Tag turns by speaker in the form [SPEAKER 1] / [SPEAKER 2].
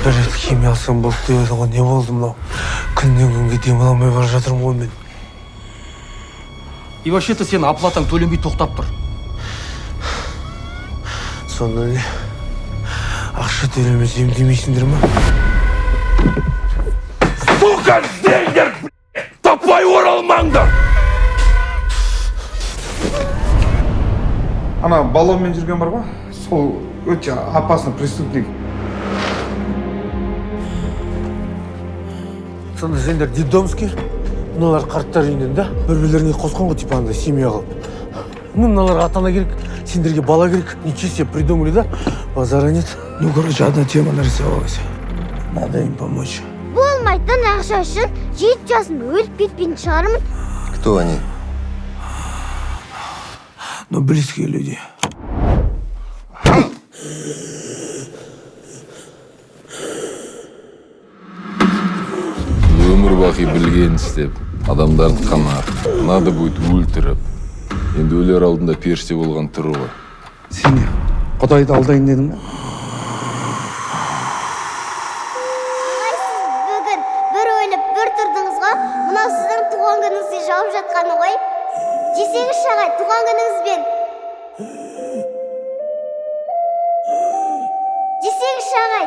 [SPEAKER 1] Bir rет химия алсам болды деп еді ғой, не болды мынау? Күннен күнге демала алмай бара жатырмын ғой мен.
[SPEAKER 2] И вообще-то сен оплатаң төленбей тоқтап тұр.
[SPEAKER 1] Сонда не? Ақша төлемес емдемейсіңдер ма?
[SPEAKER 3] Сука, іздеңдер, таппай оралмаңдар!
[SPEAKER 4] Ана баллонмен жүрген бар ғой, сол өте опасный преступник.
[SPEAKER 1] Сонда сендер детдомский? Мыналар қарттар үйінен да? Бір-бірлеріне қосқан ғой, типа андай семья қылып. Ну, мыналарға ата-ана керек, сендерге бала керек. Ничего себе придумали, да? Базара нет. Ну, короче, одна тема нарисовалась. Надо им помочь.
[SPEAKER 5] Болмайтын ақша үшін 7 жасында өліп кетпейтін шығармын.
[SPEAKER 6] Кто они?
[SPEAKER 1] Ну, близкие люди.
[SPEAKER 7] Өмір бақи білген істеп, адамдарды қанар, надо будет өлтіріп. Енді өлер алдында періште болған түрі ғой.
[SPEAKER 4] Сен Құдайды алдайын дедің бе?
[SPEAKER 5] Бүгін бір өліп, бір тұрдыңыз ғой, мынау сіздің туған күніңізде жауып жатқаны ғой. Десеңіз шағай, туған күніңізбен. Десеңіз шағай,